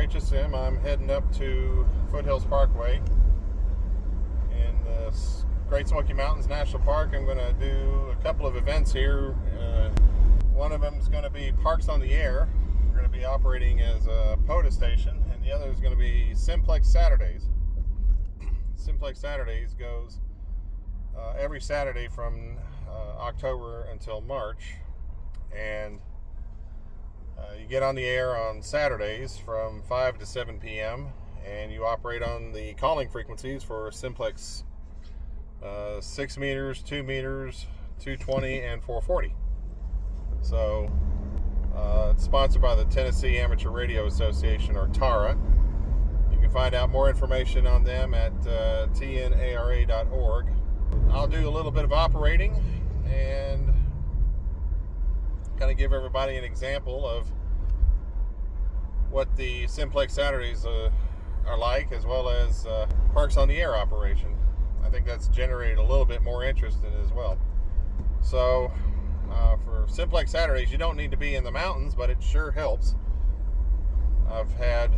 K4HSM. I'm heading up to Foothills Parkway in the Great Smoky Mountains National Park. I'm going to do a couple of events here. One of them is going to be Parks on the Air. We're going to be operating as a POTA station, and the other is going to be Simplex Saturdays. Simplex Saturdays goes every Saturday from October until March, and you get on the air on Saturdays from 5 to 7 p.m. and you operate on the calling frequencies for Simplex 6 meters, 2 meters, 220, and 440. So it's sponsored by the Tennessee Amateur Radio Association, or TARA. You can find out more information on them at tnara.org. I'll do a little bit of operating and kind of give everybody an example of what the Simplex Saturdays are like, as well as Parks on the Air operation. I think that's generated a little bit more interest in it as well. So for Simplex Saturdays, you don't need to be in the mountains, but it sure helps. I've had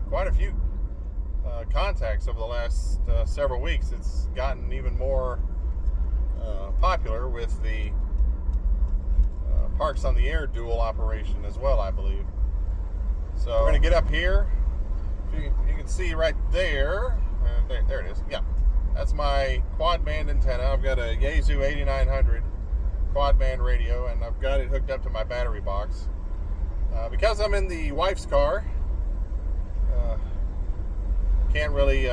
quite a few contacts over the last several weeks. It's gotten even more popular with the Parks on the Air dual operation as well, I believe. So we're going to get up here. You can see right there. There it is. Yeah, that's my quad band antenna. I've got a Yaesu 8900 quad band radio, and I've got it hooked up to my battery box. Because I'm in the wife's car, can't really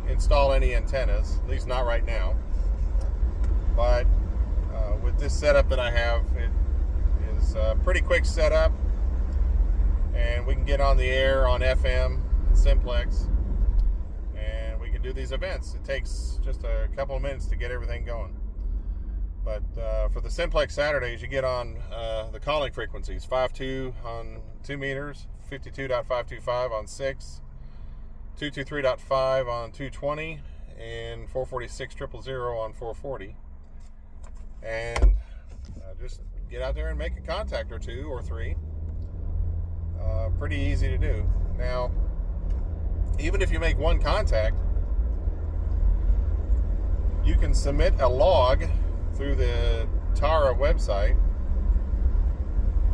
install any antennas, at least not right now. But with this setup that I have, it is a pretty quick setup, and we can get on the air on FM and Simplex, and we can do these events. It takes just a couple of minutes to get everything going. But for the Simplex Saturdays, you get on the calling frequencies: 5.2 on 2 meters, 52.525 on 6, 223.5 on 220, and 446,000 on 440. And just get out there and make a contact or two or three. Pretty easy to do. Now, even if you make one contact, you can submit a log through the TARA website,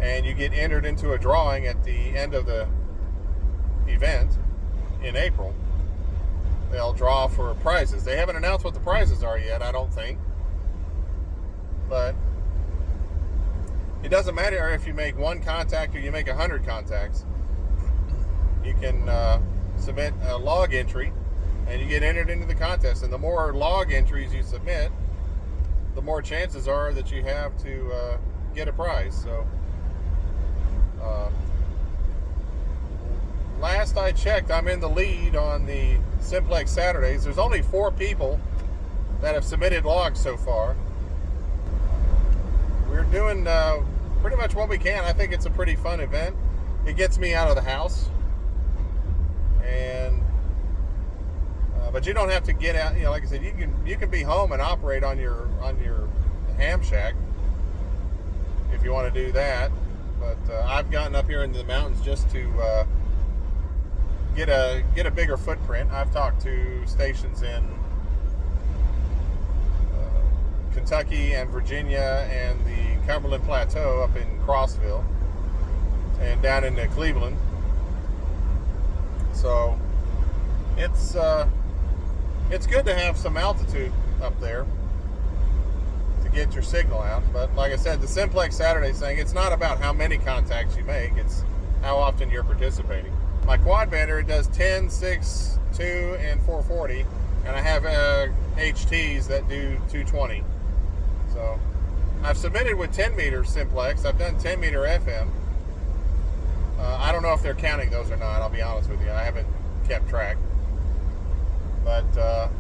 and you get entered into a drawing at the end of the event in April. They'll draw for prizes. They haven't announced what the prizes are yet, I don't think. But it doesn't matter if you make one contact or you make 100 contacts. You can submit a log entry, and you get entered into the contest. And the more log entries you submit, the more chances are that you have to get a prize. So last I checked, I'm in the lead on the Simplex Saturdays. There's only 4 people that have submitted logs so far. We're doing pretty much what we can. I think it's a pretty fun event. It gets me out of the house, and but you don't have to get out. You know, like I said, you can be home and operate on your ham shack if you want to do that. But I've gotten up here into the mountains just to get a bigger footprint. I've talked to stations in Kentucky and Virginia and the Cumberland Plateau up in Crossville and down into Cleveland. So it's good to have some altitude up there to get your signal out. But like I said, the Simplex Saturday thing, it's not about how many contacts you make, it's how often you're participating. My quad bander, it does 10, 6, 2, and 440, and I have HTs that do 220. So I've submitted with 10 meter Simplex. I've done 10 meter FM. I don't know if they're counting those or not, I'll be honest with you. I haven't kept track. But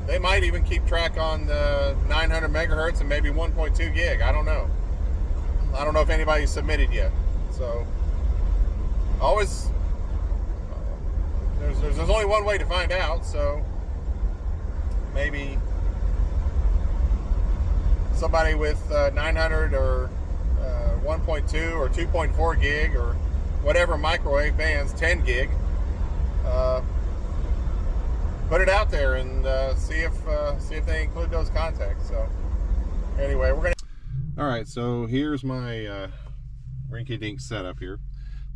they might even keep track on the 900 megahertz and maybe 1.2 gig. I don't know. I don't know if anybody's submitted yet. So always, there's only one way to find out. So maybe somebody with 900 or 1.2 or 2.4 gig or whatever microwave bands, 10 gig. Put it out there and see if they include those contacts. So anyway, we're gonna. All right, so here's my rinky-dink setup here.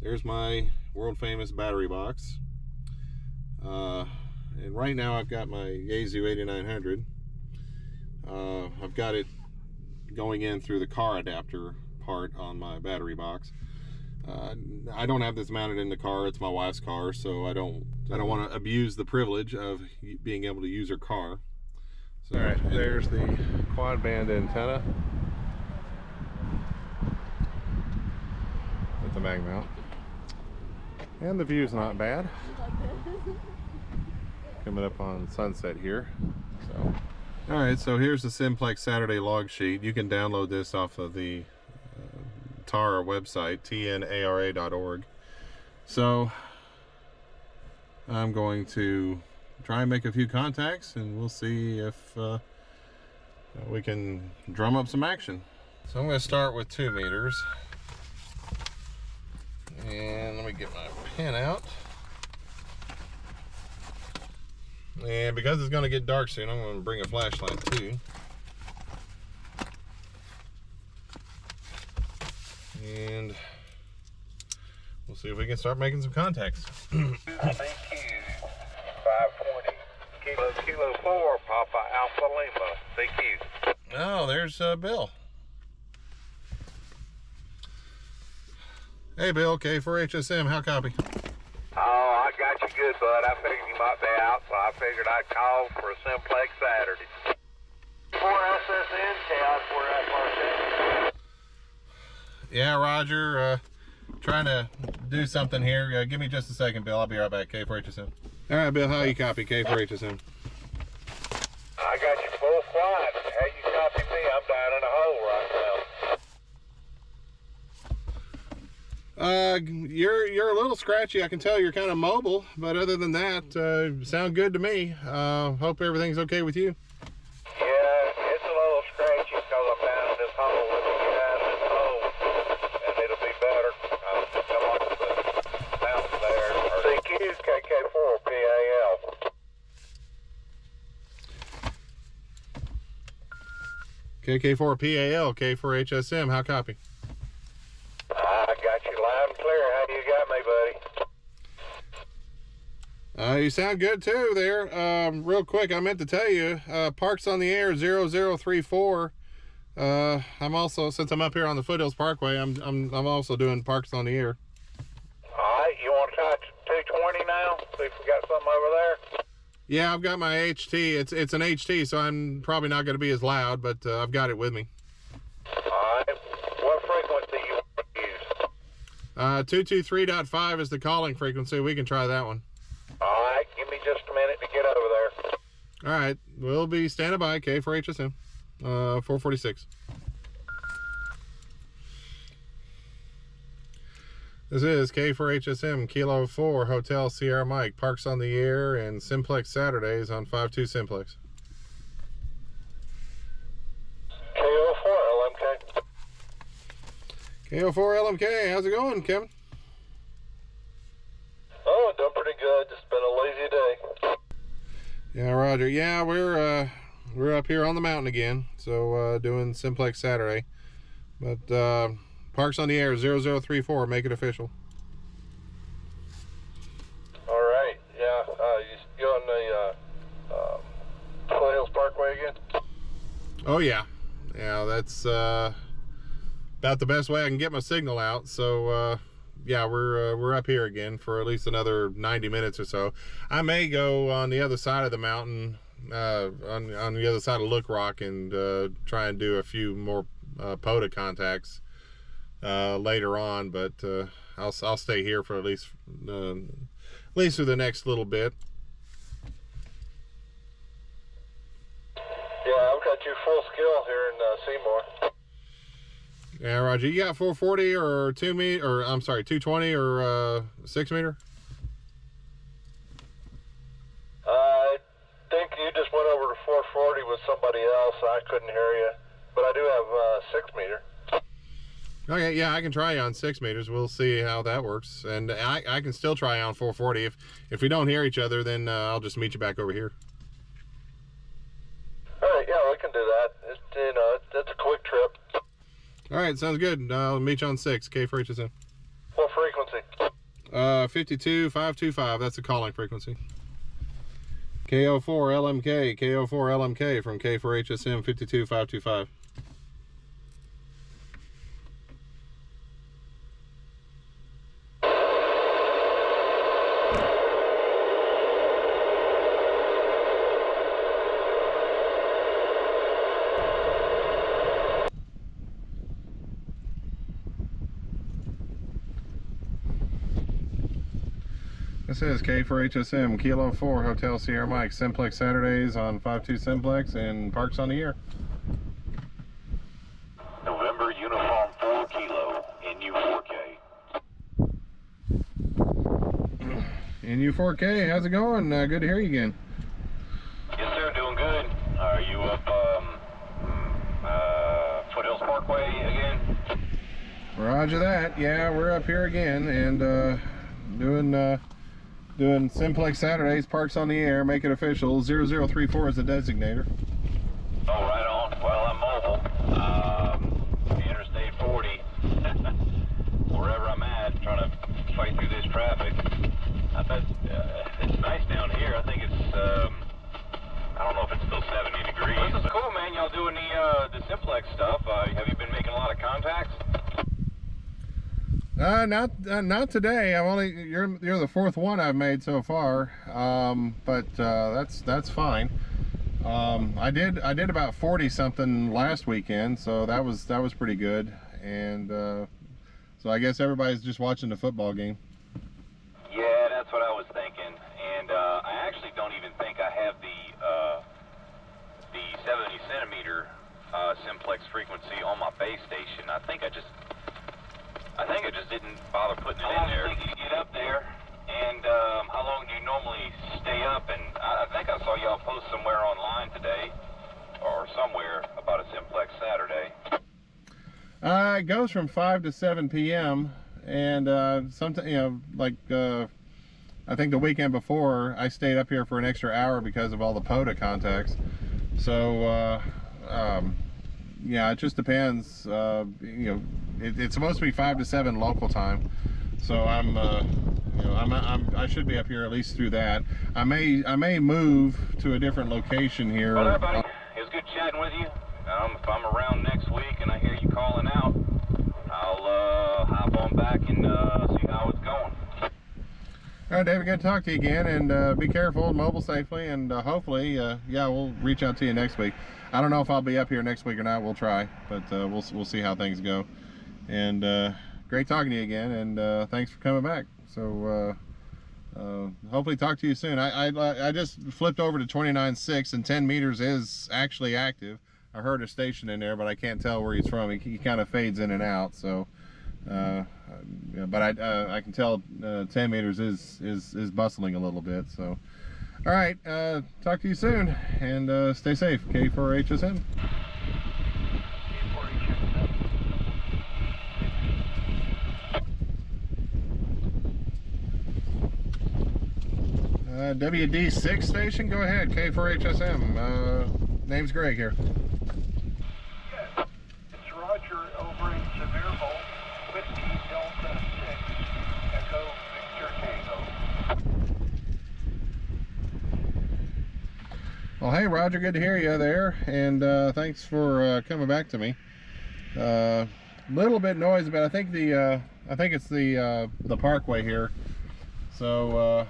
There's my world famous battery box, and right now I've got my Yaesu 8900. I've got it going in through the car adapter part on my battery box. I don't have this mounted in the car. It's my wife's car, so I don't want to abuse the privilege of being able to use her car. So, all right, there's the quad band antenna with the mag mount, and the view's not bad. Coming up on sunset here. So, all right, so here's the Simplex Saturday log sheet. You can download this off of the TARA website, tnara.org. So I'm going to try and make a few contacts, and we'll see if we can drum up some action. So I'm going to start with 2 meters, and let me get my pen out. And because it's going to get dark soon, I'm going to bring a flashlight too. And we'll see if we can start making some contacts. CQ 520 Kilo 4 Papa Alpha Lima CQ. Oh, there's Bill. Hey Bill, K4HSM, how copy? Oh, I got you good, bud. I figured you might be out, so I figured I'd call for a Simplex Saturday. 4SSN, K4HSM. Yeah, Roger. Trying to do something here. Give me just a second, Bill. I'll be right back. K4HSM. All right, Bill. How you copy? K4HSM. I got you full flight. How you copy me? I'm down in a hole right now. You're a little scratchy. I can tell you're kind of mobile, but other than that, sound good to me. Hope everything's okay with you. Yeah, it's a little scratchy because I'm down in this hole. Let me get out of this hole, and it'll be better. I'll come off the mountain there. CQ KK4PAL. KK4PAL, K4HSM. How copy? I got you loud and clear. How do you got me, buddy? You sound good too there. Real quick, I meant to tell you, Parks on the Air 0034. I'm also, since I'm up here on the Foothills Parkway, I'm also doing Parks on the Air. All right, you want to try 220 now? See if we got something over there. Yeah, I've got my HT. It's an HT, so I'm probably not going to be as loud, but I've got it with me. All right, what frequency you want to use? 223.5 is the calling frequency. We can try that one. All right, give me just a minute to get over there. All right, we'll be standing by. K4HSM, 446. This is K4HSM, Kilo 4, Hotel Sierra Mike, Parks on the Air, and Simplex Saturdays on 52 Simplex. K04 LMK. K04 LMK, how's it going, Kevin? Oh, doing pretty good. Just been a lazy day. Yeah, Roger. Yeah, we're up here on the mountain again, so doing Simplex Saturday. But Parks on the Air 0034, make it official. All right. Yeah. You on the Foothills Parkway again? Oh yeah, yeah. That's about the best way I can get my signal out. So yeah, we're up here again for at least another 90 minutes or so. I may go on the other side of the mountain, on the other side of Look Rock, and try and do a few more POTA contacts later on. But I'll stay here for at least for the next little bit. Yeah, I've got you full skill here in Seymour. Yeah, Roger. You got 440 or 220 or 6 meter? I think you just went over to 440 with somebody else. I couldn't hear you, but I do have 6 meter. Okay, yeah, I can try you on 6 meters. We'll see how that works. And I can still try on 440. If we don't hear each other, then I'll just meet you back over here. All right, yeah, we can do that. It's a quick trip. All right, sounds good. I'll meet you on 6, K4HSM. What frequency? 52525, that's the calling frequency. K4LMK, K4LMK from K4HSM 52525. This is K4HSM, Kilo 4, Hotel Sierra Mike, Simplex Saturdays on 52 Simplex and Parks on the Air. November Uniform 4 Kilo, NU4K. NU4K, how's it going? Good to hear you again. Yes, sir, doing good. Are you up Foothills Parkway again? Roger that. Yeah, we're up here again and doing Simplex Saturdays, Parks on the Air, make it official. 0034 is the designator. Oh, right on. Well, I'm mobile. Interstate 40. Wherever I'm at, trying to fight through this traffic. I bet it's nice down here. I think it's, I don't know if it's still 70 degrees. This is cool, man. Y'all doing the Simplex stuff. Have you been making a lot of contacts? Not today. I've only you're the 4th one I've made so far. But that's fine. I did about 40 something last weekend, so that was pretty good. And so I guess everybody's just watching the football game. Yeah, that's what I was thinking. And I actually don't even think I have the 70 centimeter simplex frequency on my base station. I think I just didn't bother putting it in there. How long do you think you get up there? And how long do you normally stay up? And I think I saw y'all post somewhere online today, or somewhere, about a Simplex Saturday. It goes from 5 to 7 p.m. and sometimes, I think the weekend before I stayed up here for an extra hour because of all the POTA contacts. So yeah, it just depends. It's supposed to be 5 to 7 local time, so I should be up here at least through that. I may move to a different location here. Well, everybody, it was good chatting with you. If I'm around next week and I hear you calling out, I'll hop on back and see how it's going. All right, David, good to talk to you again, and be careful and mobile safely, and hopefully, yeah, we'll reach out to you next week. I don't know if I'll be up here next week or not. We'll try, but we'll see how things go. And great talking to you again, and thanks for coming back. So hopefully talk to you soon. I just flipped over to 29.6, and 10 meters is actually active. I heard a station in there, but I can't tell where he's from. He kind of fades in and out. So, but I can tell 10 meters is bustling a little bit. So, all right, talk to you soon, and stay safe. K4HSM. WD6 station, go ahead. K4HSM. Name's Greg here. Yes, it's Roger over in Sevierville, Whiskey Delta 6, Echo Victor Tango. Well, hey Roger, good to hear you there, and thanks for coming back to me. Little bit noisy, but I think it's the Parkway here. So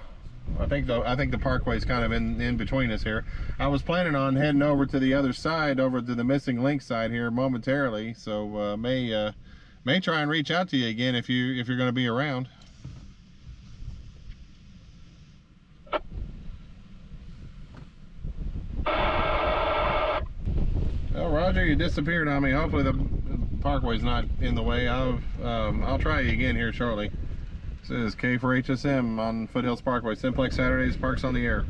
I think the Parkway is kind of in between us here. I was planning on heading over to the other side, over to the missing link side here momentarily. So may try and reach out to you again if you're going to be around. Well, Roger, you disappeared on me. Hopefully the Parkway's not in the way. I'll try you again here shortly. This is K4HSM on Foothills Parkway, Simplex Saturdays, Parks on the Air.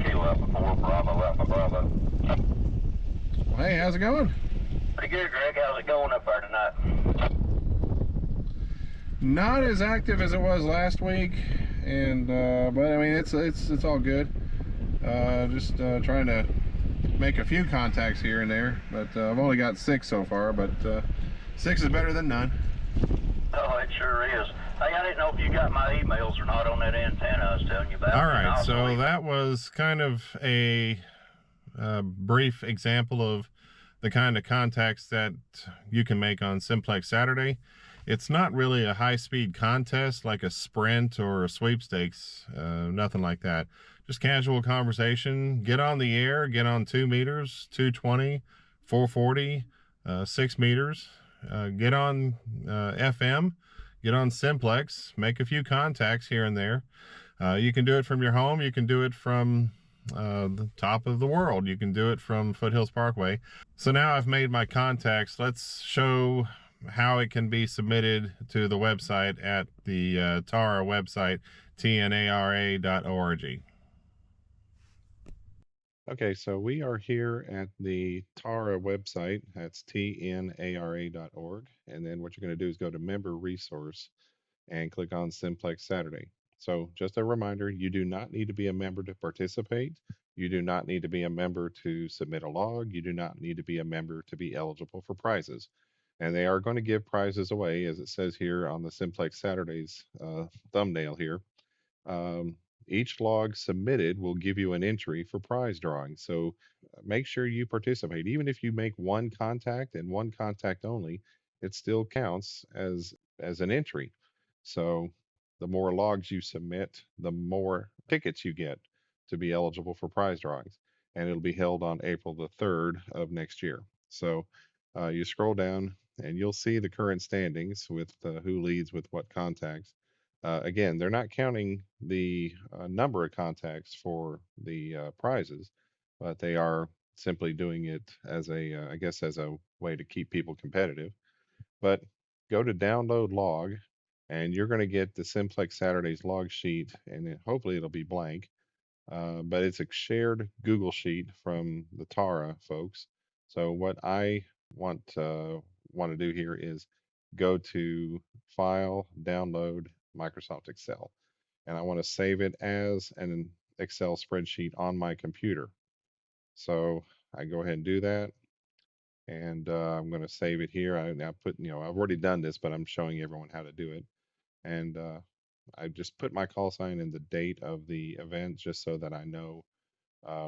Kilo Alpha 4, Bravo, Alpha Bravo. Well, hey, how's it going? Pretty good, Greg. How's it going up there tonight? Not as active as it was last week, and but I mean it's all good. Just trying to make a few contacts here and there, but I've only got 6 so far, but 6 is better than none. Oh, it sure is. Hey, I didn't know if you got my emails or not on that antenna I was telling you about. All right, so that was kind of a brief example of the kind of contacts that you can make on Simplex Saturday. It's not really a high-speed contest like a sprint or a sweepstakes, nothing like that. Just casual conversation, get on the air, get on 2 meters, 220, 440, 6 meters, get on FM, get on Simplex, make a few contacts here and there. You can do it from your home, you can do it from the top of the world, you can do it from Foothills Parkway. So now I've made my contacts. Let's show how it can be submitted to the website at the TARA website, tnara.org. Okay, so we are here at the TARA website. That's tnara.org. And then what you're going to do is go to Member Resource and click on Simplex Saturday. So just a reminder, you do not need to be a member to participate. You do not need to be a member to submit a log. You do not need to be a member to be eligible for prizes. And they are going to give prizes away, as it says here on the Simplex Saturdays thumbnail here. Each log submitted will give you an entry for prize drawing. So make sure you participate. Even if you make one contact and one contact only, it still counts as an entry. So the more logs you submit, the more tickets you get to be eligible for prize drawings. And it'll be held on April the 3rd of next year. So you scroll down and you'll see the current standings with who leads with what contacts. Again, they're not counting the number of contacts for the prizes, but they are simply doing it as a, I guess, as a way to keep people competitive. But go to download log, and you're going to get the Simplex Saturdays log sheet, and hopefully it'll be blank. But it's a shared Google sheet from the TARA folks. So what I want to do here is go to File, Download, Microsoft Excel, and I want to save it as an Excel spreadsheet on my computer. So I go ahead and do that, and I'm going to save it here. I put, I've already done this, but I'm showing everyone how to do it, and I just put my call sign and the date of the event just so that I know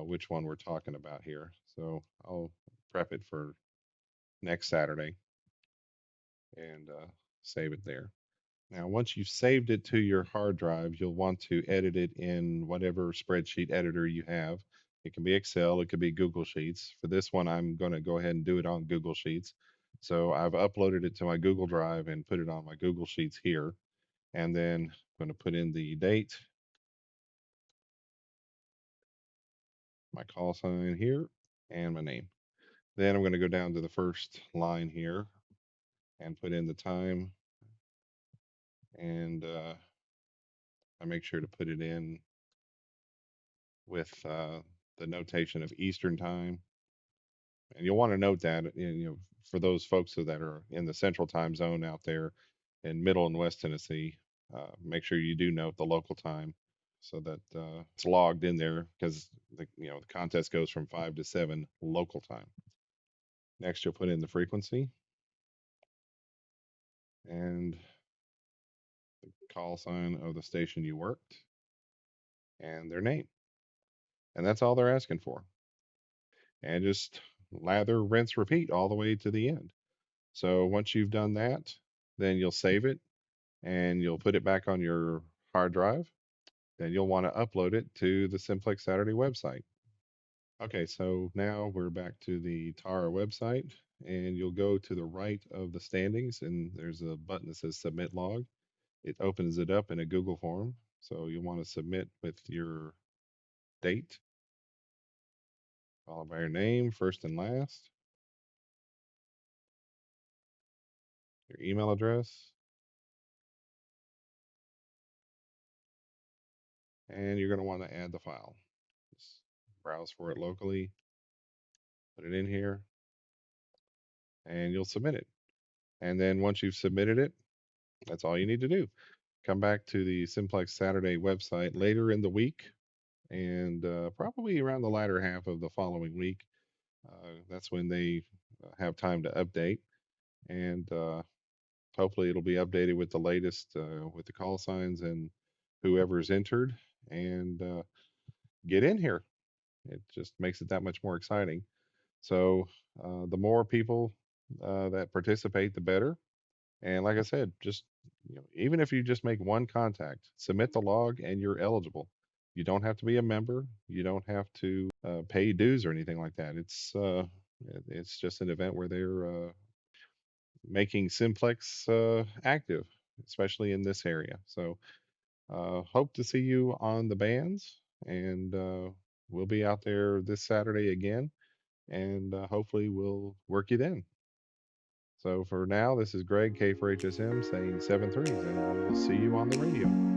which one we're talking about here. So I'll prep it for next Saturday and save it there. Now, once you've saved it to your hard drive, you'll want to edit it in whatever spreadsheet editor you have. It can be Excel, it could be Google Sheets. For this one, I'm going to go ahead and do it on Google Sheets. So I've uploaded it to my Google Drive and put it on my Google Sheets here. And then I'm going to put in the date, my call sign here, and my name. Then I'm going to go down to the first line here and put in the time, and I make sure to put it in with the notation of Eastern time. And you'll want to note that, for those folks that are in the central time zone out there in Middle and West Tennessee, make sure you do note the local time so that it's logged in there, because the contest goes from 5 to 7 local time. Next, you'll put in the frequency and the call sign of the station you worked and their name. And that's all they're asking for. And just lather, rinse, repeat all the way to the end. So once you've done that, then you'll save it and you'll put it back on your hard drive. Then you'll want to upload it to the Simplex Saturday website. Okay, so now we're back to the TARA website, and you'll go to the right of the standings, and there's a button that says Submit Log. It opens it up in a Google form. So you want to submit with your date, followed by your name, first and last, your email address, and you're going to want to add the file. Just browse for it locally, put it in here, and you'll submit it. And then once you've submitted it, that's all you need to do. Come back to the Simplex Saturday website later in the week, and probably around the latter half of the following week. That's when they have time to update, and hopefully it'll be updated with the latest with the call signs and whoever's entered, and get in here. It just makes it that much more exciting. So the more people that participate, the better. And like I said, just even if you just make one contact, submit the log, and you're eligible. You don't have to be a member. You don't have to pay dues or anything like that. It's just an event where they're making Simplex active, especially in this area. So hope to see you on the bands, and we'll be out there this Saturday again, and hopefully we'll work you then. So for now, this is Greg, K4HSM, saying 7 threes, and we'll see you on the radio.